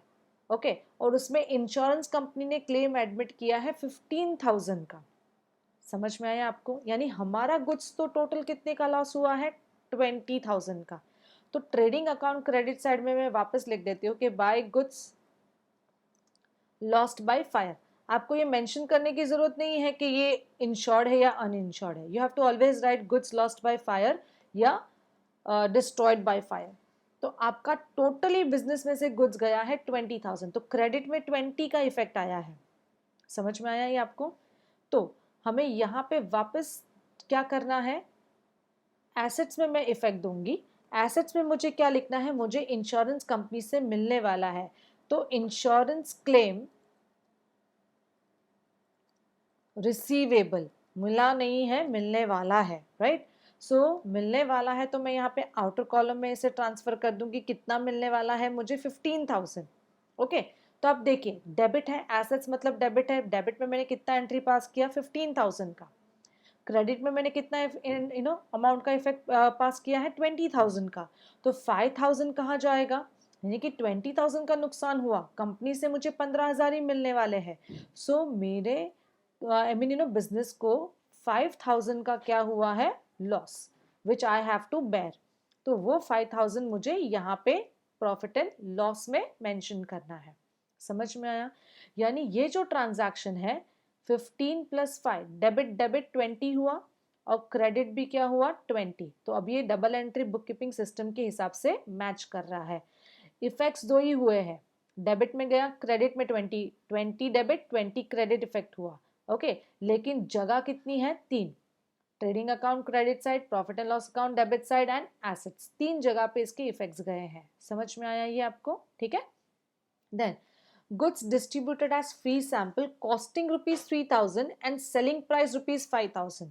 ओके, और उसमें इंश्योरेंस कंपनी ने क्लेम एडमिट किया है 15,000 का। समझ में आया आपको, यानी हमारा गुड्स तो टोटल कितने का लॉस हुआ है, 20,000 का। तो ट्रेडिंग अकाउंट क्रेडिट साइड में मैं वापस लिख देती हूँ कि by goods lost by fire. आपको ये मेंशन करने की जरूरत नहीं है कि ये इंश्योर्ड है या अनइंश्योर्ड है, you have to always write goods lost by fire या डिस्ट्रॉयड बाय फायर। तो आपका टोटली बिजनेस में से गुड्स गया है 20,000, तो क्रेडिट में 20 का इफेक्ट आया है। समझ में आया ये आपको। तो हमें यहाँ पे वापस क्या करना है, एसेट्स में मैं इफेक्ट दूंगी। एसेट्स में मुझे क्या लिखना है, मुझे इंश्योरेंस कंपनी से मिलने वाला है, तो इंश्योरेंस क्लेम रिसीवेबल, मिला नहीं है, मिलने वाला है, राइट। सो मिलने वाला है, तो मैं यहाँ पे आउटर कॉलम में इसे ट्रांसफर कर दूंगी। कितना मिलने वाला है मुझे, 15,000, ओके। तो अब देखिए, डेबिट है, एसेट्स मतलब डेबिट है, डेबिट में मैंने कितना एंट्री पास किया, 15,000 का। क्रेडिट में मैंने कितना अमाउंट का इफेक्ट पास किया है, 20,000 का। तो 5,000 कहाँ जाएगा, यानी कि 20,000 का नुकसान हुआ, कंपनी से मुझे 15,000 ही मिलने वाले हैं। सो मेरे बिजनेस को 5,000 का क्या हुआ है, loss, which I have to bear. तो वो 5,000 मुझे यहाँ पे प्रॉफिट एंड लॉस में मेंशन करना है। समझ में आया, यानी ये जो ट्रांजैक्शन है 15 + 5, डेबिट डेबिट 20 हुआ और क्रेडिट भी क्या हुआ, 20। तो अब ये double entry book keeping system के हिसाब से मैच कर रहा है। इफेक्ट्स दो ही हुए हैं, डेबिट में गया, क्रेडिट में 20, 20 डेबिट 20 क्रेडिट इफेक्ट हुआ, ओके। लेकिन जगह कितनी है, 3। Trading account credit side, profit and loss account debit side and assets, 3 जगह पे इसके इफेक्ट्स गए हैं। समझ में आया ये आपको, ठीक है। Then goods distributed as free sample costing rupees 3000 and selling price rupees 5000.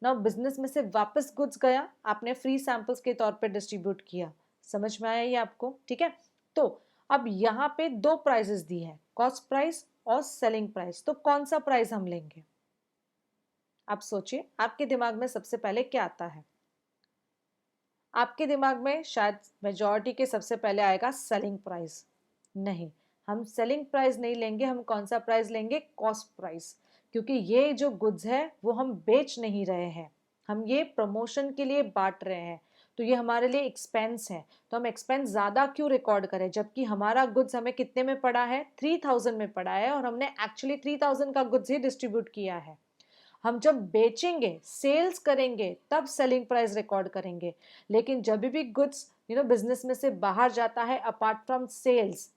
Now business में से वापस गुड्स गया, आपने फ्री सैंपल्स के तौर पे डिस्ट्रीब्यूट किया. समझ में आया ये आपको? ठीक है. तो अब यहाँ पे दो प्राइसेस दी है, कॉस्ट प्राइस और सेलिंग प्राइस. तो कौन सा प्राइस हम लेंगे? आप सोचिए, आपके दिमाग में सबसे पहले क्या आता है? आपके दिमाग में शायद मेजॉरिटी के सबसे पहले आएगा सेलिंग प्राइस. नहीं, हम सेलिंग प्राइस नहीं लेंगे. हम कौन सा प्राइस लेंगे? Cost price. क्योंकि ये जो गुड्स है वो हम बेच नहीं रहे हैं, हम ये प्रमोशन के लिए बांट रहे हैं. तो ये हमारे लिए एक्सपेंस है. तो हम एक्सपेंस ज़्यादा क्यों रिकॉर्ड करें, जबकि हमारा गुड्स हमें कितने में पड़ा है? 3000 में पड़ा है, और हमने एक्चुअली 3000 का गुड्स ही डिस्ट्रीब्यूट किया है. हम जब बेचेंगे, सेल्स करेंगे, तब सेलिंग प्राइस रिकॉर्ड करेंगे. लेकिन जब भी गुड्स बिजनेस में से बाहर जाता है, apart from sales,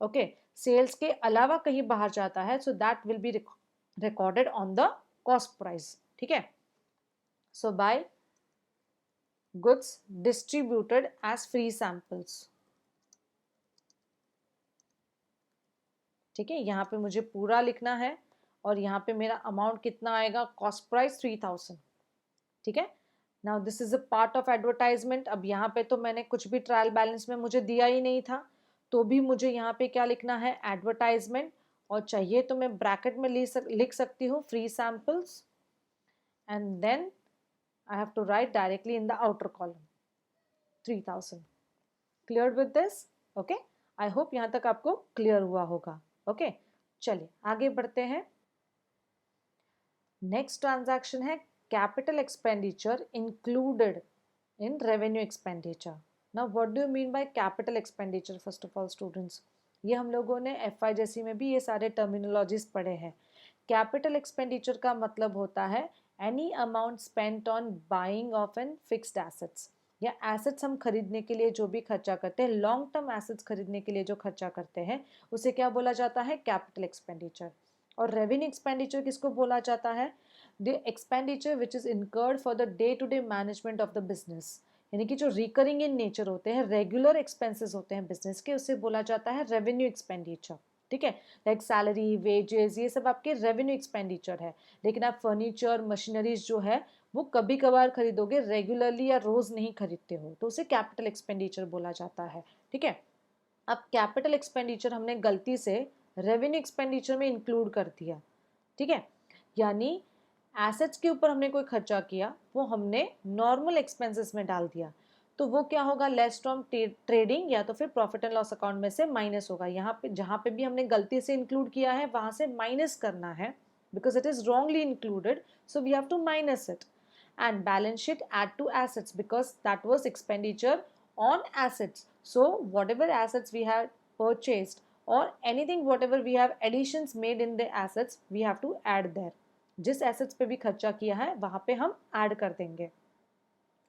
okay, sales के अलावा कहीं बाहर जाता है, so that will be recorded on the cost price. ठीक है. So by goods distributed as free samples. ठीक है, यहाँ पे मुझे पूरा लिखना है, और यहाँ पे मेरा अमाउंट कितना आएगा? Cost price 3000. ठीक है. Now this is a part of advertisement. अब यहाँ पे तो मैंने कुछ भी ट्रायल बैलेंस में मुझे दिया ही नहीं था, तो भी मुझे यहाँ पे क्या लिखना है? एडवर्टाइजमेंट. और चाहिए तो मैं ब्रैकेट में लिख सकती हूँ free samples, and then I have to write directly in the outer column 3000. Clear with this? Okay, I hope यहाँ तक आपको क्लियर हुआ होगा. ओके, चलिए आगे बढ़ते हैं. नेक्स्ट ट्रांजैक्शन है capital expenditure included in revenue expenditure. Now what do you mean by capital expenditure? First of all students, ये हम लोगों ने FI जैसी में भी ये सारे टर्मिनोलॉजीज पढ़े हैं. कैपिटल एक्सपेंडिचर का मतलब होता है any amount spent on buying of an fixed assets, या एसेट्स हम खरीदने के लिए जो भी खर्चा करते हैं, लॉन्ग टर्म एसेट्स खरीदने के लिए जो खर्चा करते हैं, उसे क्या बोला जाता है? Capital expenditure. और रेवेन्यू एक्सपेंडिचर किसको बोला जाता है? The expenditure which is incurred for the day to day management of the business. यानी कि जो रिकरिंग इन नेचर होते हैं, रेगुलर एक्सपेंसेस होते हैं बिजनेस के, उसे बोला जाता है रेवेन्यू एक्सपेंडिचर. ठीक है. लाइक सैलरी, वेजेस, ये सब आपके रेवेन्यू एक्सपेंडिचर है. लेकिन आप फर्नीचर, मशीनरीज जो है वो कभी कभार खरीदोगे, रेगुलरली या रोज नहीं खरीदते हो, तो उसे कैपिटल एक्सपेंडिचर बोला जाता है. ठीक है. अब कैपिटल एक्सपेंडिचर हमने गलती से रेवेन्यू एक्सपेंडिचर में इंक्लूड कर दिया. ठीक है. यानी एसेट्स के ऊपर हमने कोई खर्चा किया, वो हमने नॉर्मल एक्सपेंसेस में डाल दिया, तो वो क्या होगा? लेस फ्रॉम ट्रेडिंग, या तो फिर प्रॉफिट एंड लॉस अकाउंट में से माइनस होगा. यहाँ पे जहाँ पे भी हमने गलती से इंक्लूड किया है वहाँ से माइनस करना है, because it is wrongly included, so we have to minus it. and balance sheet add to assets because that was expenditure on assets. So whatever assets we have purchased or anything whatever we have additions made in the assets, we have to add there. जिस assets पे भी खर्चा किया है वहाँ पे हम add कर देंगे.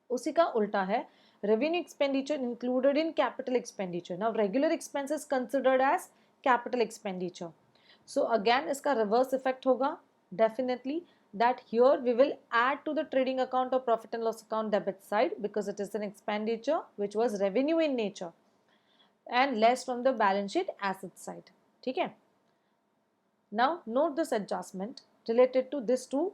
उसी का उल्टा है revenue expenditure included in capital expenditure. Now regular expenses considered as capital expenditure. So again इसका reverse effect होगा definitely, that here we will add to the trading account or profit and loss account debit side because it is an expenditure which was revenue in nature, and less from the balance sheet asset side. ठीक है. Now note this adjustment related to these two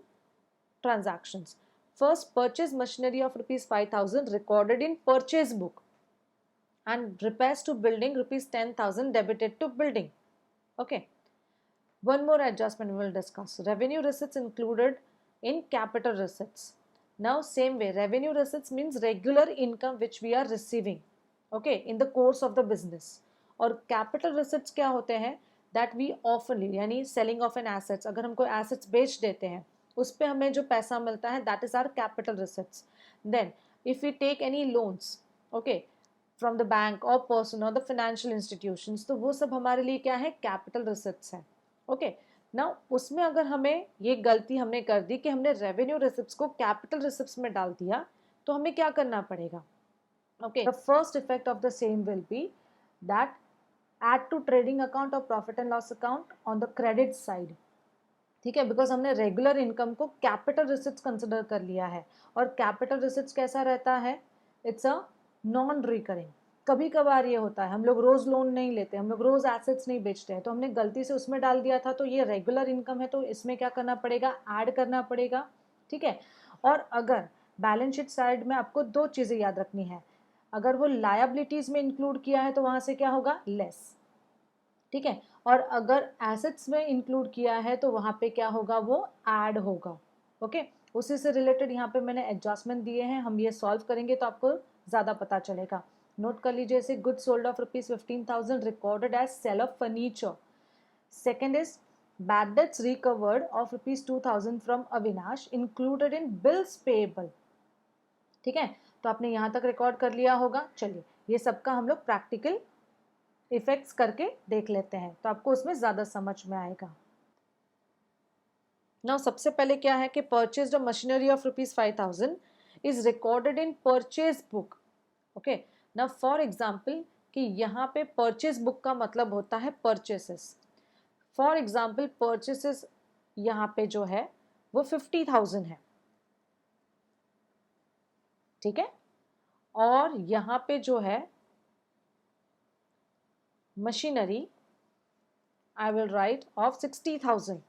transactions. First, purchase machinery of rupees 5000 recorded in purchase book, and repairs to building rupees 10,000 debited to building. Okay. One more adjustment we will discuss. Revenue receipts included in capital receipts. Now same way, revenue receipts means regular income which we are receiving, okay, in the course of the business. और capital receipts क्या होते हैं? That we often, यानी selling of an assets, अगर हम कोई assets बेच देते हैं, उस पे हमें जो पैसा मिलता है, that is our capital receipts. Then if we take any loans, okay, from the bank or person or the financial institutions, तो वो सब हमारे लिए क्या है? capital receipts है. ओके. नाउ उसमें अगर हमें ये गलती हमने कर दी कि हमने रेवेन्यू रिसिप्ट्स को कैपिटल रिसिप्ट्स में डाल दिया, तो हमें क्या करना पड़ेगा? Okay. The first effect of the same will be that add to trading account और profit and loss account on the credit side. ठीक है, बिकॉज हमने रेगुलर इनकम को कैपिटल रिसिप्ट्स कंसिडर कर लिया है, और कैपिटल रिसिप्ट्स कैसा रहता है? It's a non recurring. कभी कभार ये होता है, हम लोग रोज लोन नहीं लेते, हम लोग रोज एसेट्स नहीं बेचते हैं, तो हमने गलती से उसमें डाल दिया था, तो ये रेगुलर इनकम है, तो इसमें क्या करना पड़ेगा, ऐड करना पड़ेगा। ठीक है। और अगर बैलेंस शीट साइड में आपको दो चीजें याद रखनी है, अगर वो लायबिलिटीज में इंक्लूड किया है तो वहां से क्या होगा, लेस। ठीक है। और अगर एसेट्स में इंक्लूड किया है तो वहां पे क्या होगा, वो ऐड होगा। ओके। उसी से रिलेटेड यहाँ पे मैंने एडजस्टमेंट दिए हैं, हम ये सॉल्व करेंगे तो आपको ज़्यादा पता चलेगा। नोट कर लीजिए इसे, good sold of ₹15,000 recorded as sale of furniture. Second is bad debts recovered of ₹2,000 from Avinash included in bills payable. ठीक है। तो आपने यहाँ तक रिकॉर्ड कर लिया होगा। चलिए ये सबका हम लोग प्रैक्टिकल इफेक्ट्स करके देख लेते हैं, तो आपको उसमें ज़्यादा समझ में आएगा। नाउ सबसे पहले क्या है कि purchase machinery of ₹5,000 is recorded in purchase book. Okay. Now for example कि यहाँ पे परचेज बुक का मतलब होता है परचेसेस। फॉर एग्जाम्पल परचेसेस यहाँ पे जो है वो 50,000 है। ठीक है। और यहाँ पे जो है machinery I will write of 60,000।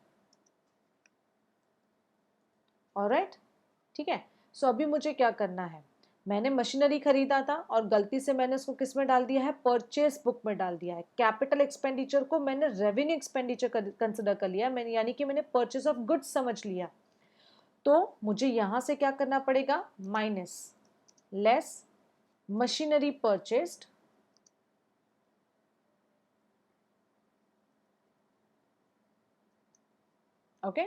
Alright. ठीक है। सो अभी मुझे क्या करना है, मैंने मशीनरी खरीदा था और गलती से मैंने उसको किस में डाल दिया है, परचेस बुक में डाल दिया है। कैपिटल एक्सपेंडिचर को मैंने रेवेन्यू एक्सपेंडिचर कंसिडर कर लिया, मैंने यानी कि मैंने परचेस ऑफ गुड्स समझ लिया। तो मुझे यहां से क्या करना पड़ेगा, minus less machinery purchased, okay,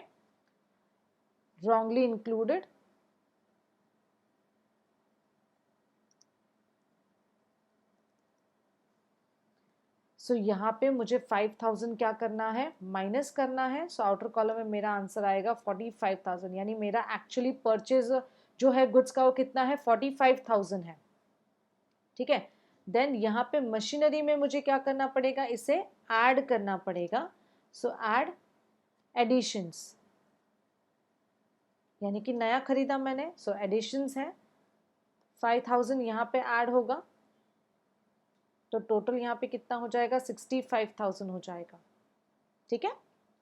wrongly included, सो यहाँ पे मुझे 5,000 क्या करना है, माइनस करना है। सो आउटर कॉलम में मेरा आंसर आएगा 45,000, यानी मेरा एक्चुअली परचेज जो है गुड्स का वो कितना है, 45,000 है। ठीक है। देन यहाँ पे मशीनरी में मुझे क्या करना पड़ेगा, इसे ऐड करना पड़ेगा। सो ऐड एडिशंस, यानी कि नया खरीदा मैंने, सो एडिशंस है, 5,000 यहाँ पे ऐड होगा, तो टोटल यहाँ पे कितना हो जाएगा, 65,000 हो जाएगा। ठीक है।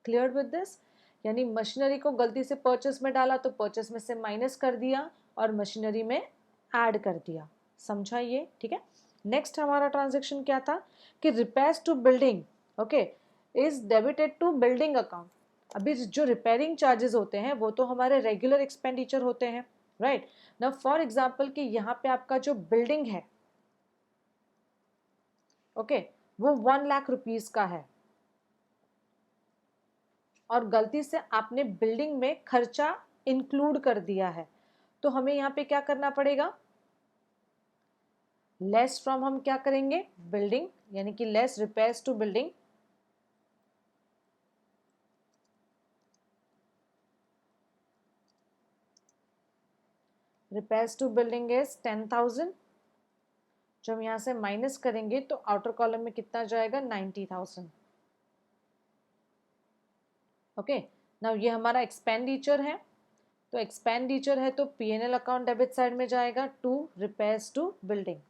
क्लियर विद दिस, यानी मशीनरी को गलती से परचेस में डाला तो परचेस में से माइनस कर दिया और मशीनरी में ऐड कर दिया। समझा ये। ठीक है। नेक्स्ट हमारा ट्रांजेक्शन क्या था कि repairs to building, okay, is debited to building account. अभी जो रिपेयरिंग चार्जेस होते हैं वो तो हमारे रेगुलर एक्सपेंडिचर होते हैं, राइट। नाउ फॉर एग्जांपल कि यहाँ पे आपका जो बिल्डिंग है, ओके, वो 1,00,000 रुपीज का है और गलती से आपने बिल्डिंग में खर्चा इंक्लूड कर दिया है, तो हमें यहाँ पे क्या करना पड़ेगा, लेस फ्रॉम, हम क्या करेंगे, बिल्डिंग, यानी कि less repairs to building, repairs to building is 10,000। जब हम यहाँ से माइनस करेंगे तो आउटर कॉलम में कितना जाएगा, 90,000। ओके। नाउ ये हमारा एक्सपेंडिचर है, तो एक्सपेंडिचर है तो पीएनएल अकाउंट डेबिट साइड में जाएगा टू रिपेयर्स टू बिल्डिंग।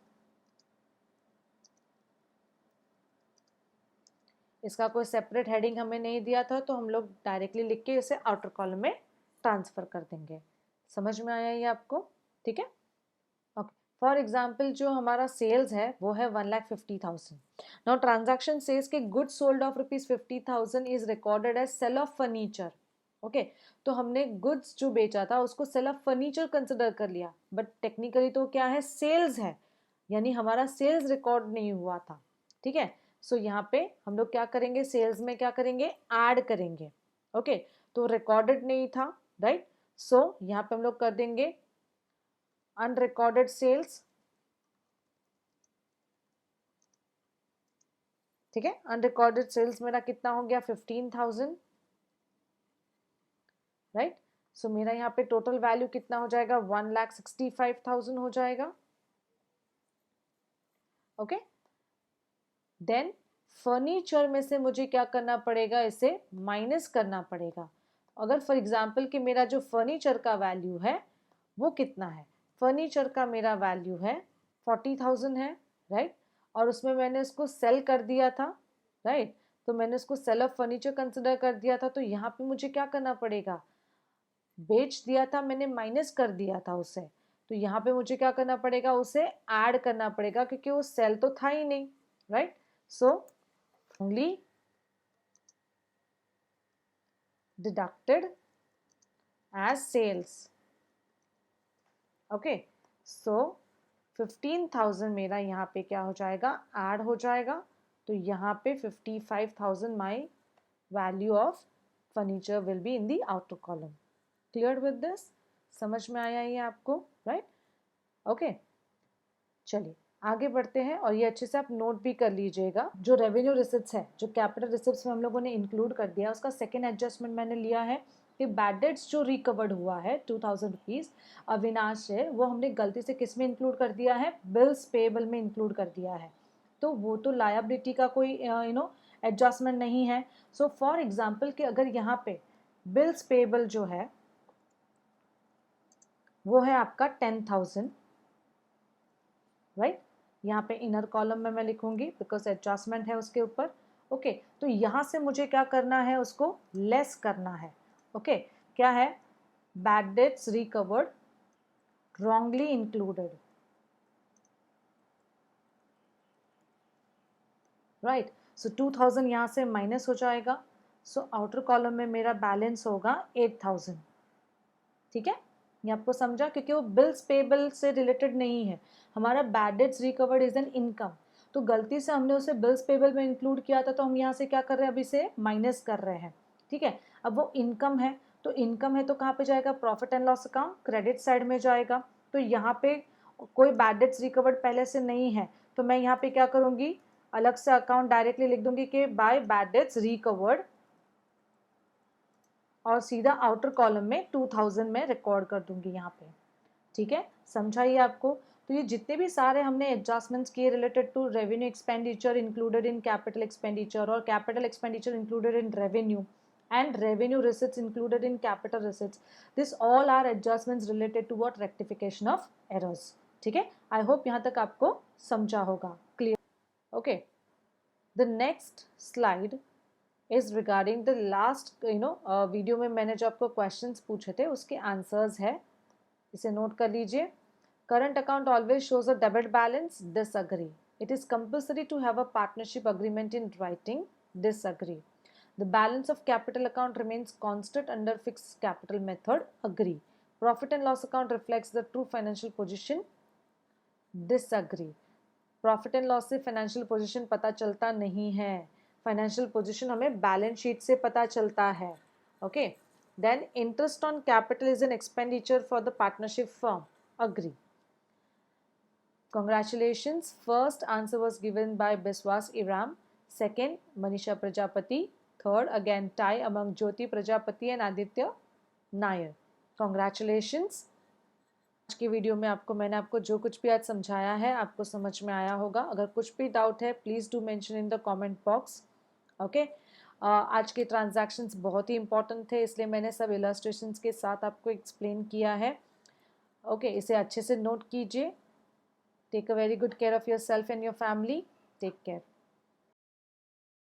इसका कोई सेपरेट हेडिंग हमें नहीं दिया था, तो हम लोग डायरेक्टली लिख के इसे आउटर कॉलम में ट्रांसफर कर देंगे। समझ में आया ये आपको। ठीक है। ओके। फॉर एग्जाम्पल जो हमारा सेल्स है वो है 1,50,000। नाउ ट्रांजैक्शन सेल्स के goods sold of ₹50,000 is recorded as sale of furniture. Okay. तो हमने गुड्स जो बेचा था उसको सेल ऑफ फर्नीचर कंसिडर कर लिया, बट टेक्निकली तो क्या है, सेल्स है, यानी हमारा सेल्स रिकॉर्ड नहीं हुआ था। ठीक है। सो यहाँ पे हम लोग क्या करेंगे, सेल्स में क्या करेंगे, ऐड करेंगे। ओके। तो रिकॉर्डेड नहीं था, राइट। सो यहाँ पे हम लोग कर देंगे अनरिकॉर्डेड सेल्स। ठीक है। अनरिकॉर्डेड सेल्स मेरा कितना हो गया, 15,000, राइट। सो मेरा यहाँ पे टोटल वैल्यू कितना हो जाएगा, 1,65,000 हो जाएगा। ओके। देन फर्नीचर में से मुझे क्या करना पड़ेगा, इसे माइनस करना पड़ेगा। अगर फॉर एग्जाम्पल कि मेरा जो फर्नीचर का वैल्यू है वो कितना है, फर्नीचर का मेरा वैल्यू है 40,000 है, राइट। और उसमें मैंने उसको सेल कर दिया था, राइट, तो मैंने उसको सेल ऑफ फर्नीचर कंसिडर कर दिया था, तो यहाँ पे मुझे क्या करना पड़ेगा, बेच दिया था मैंने, माइनस कर दिया था उसे, तो यहाँ पे मुझे क्या करना पड़ेगा, उसे ऐड करना पड़ेगा क्योंकि वो सेल तो था ही नहीं, right. So only deducted as sales. Okay, so 15,000 मेरा यहाँ पे क्या हो जाएगा, ऐड हो जाएगा, तो यहाँ पे 55,000 my value of furniture will be in the outer column. Clear with this, समझ में आया ये आपको, राइट? ओके, चलिए आगे बढ़ते हैं, और ये अच्छे से आप नोट भी कर लीजिएगा। जो रेवेन्यू रिसिप्ट्स है, जो कैपिटल रिसिप्ट्स में हम लोगों ने इंक्लूड कर दिया, उसका सेकेंड एडजस्टमेंट मैंने लिया है कि बैड डेट्स जो रिकवर्ड हुआ है 2,000 रुपीज़ अविनाश से, वो हमने गलती से किस में इंक्लूड कर दिया है, बिल्स पेबल में इंक्लूड कर दिया है, तो वो तो लायबिलिटी का कोई एडजस्टमेंट नहीं है। सो फॉर एग्जाम्पल कि अगर यहाँ पे बिल्स पेबल जो है वो है आपका 10,000, राइट, यहाँ पे इनर कॉलम में मैं लिखूंगी बिकॉज एडजस्टमेंट है उसके ऊपर। ओके, तो यहाँ से मुझे क्या करना है, उसको लेस करना है। ओके, क्या है, bad debts recovered wrongly included, right. So 2,000 यहाँ से माइनस हो जाएगा, सो आउटर कॉलम में मेरा बैलेंस होगा 8,000। ठीक है, ये आपको समझा, क्योंकि वो बिल्स पेबल से रिलेटेड नहीं है, हमारा bad debts recovered is an income, तो गलती से हमने उसे बिल्स पेबल में इंक्लूड किया था, तो हम यहाँ से क्या कर रहे हैं, अभी से माइनस कर रहे हैं। ठीक है, अब वो इनकम है, तो इनकम है तो कहाँ पे जाएगा, profit and loss account, credit side में जाएगा। तो यहाँ पे कोई बैड डेट्स रिकवर्ड पहले से नहीं है, तो मैं यहाँ पे क्या करूँगी, अलग से अकाउंट डायरेक्टली लिख दूंगी कि बाय बैड डेट्स रिकवर्ड, और सीधा आउटर कॉलम में 2,000 में रिकॉर्ड कर दूंगी यहाँ पे। ठीक है, समझाइए आपको। तो ये जितने भी सारे हमने एडजस्टमेंट्स किए related to revenue expenditure included in capital expenditure, और capital expenditure included in revenue, and revenue receipts included in capital receipts, this all are adjustments related to what, rectification of errors। ठीक है, आई hope यहाँ तक आपको समझा होगा, clear. Okay, the next slide is regarding the last video में मैंने जो आपको क्वेश्चंस पूछे थे उसके आंसर्स है, इसे नोट कर लीजिए। Current account always shows a debit balance, disagree. It is compulsory to have a partnership agreement in writing, disagree. The balance of capital account remains constant under fixed capital method, agree. Profit and loss account reflects the true financial position, disagree. Profit and loss से financial position पता चलता नहीं है, financial position हमें balance sheet से पता चलता है। Okay, then interest on capital is an expenditure for the partnership firm, agree. Congratulations, first answer was given by Biswas Iram, second Manisha Prajapati, third again tie among Jyoti Prajapati and Aditya Nair. Congratulations। आज की video में मैंने आपको जो कुछ भी आज समझाया है आपको समझ में आया होगा। अगर कुछ भी डाउट है please do mention in the comment box. Okay, आज के ट्रांजैक्शंस बहुत ही इंपॉर्टेंट थे, इसलिए मैंने सब इलस्ट्रेशंस के साथ आपको एक्सप्लेन किया है। ओके, इसे अच्छे से नोट कीजिए। Take a very good care of yourself and your family. Take care.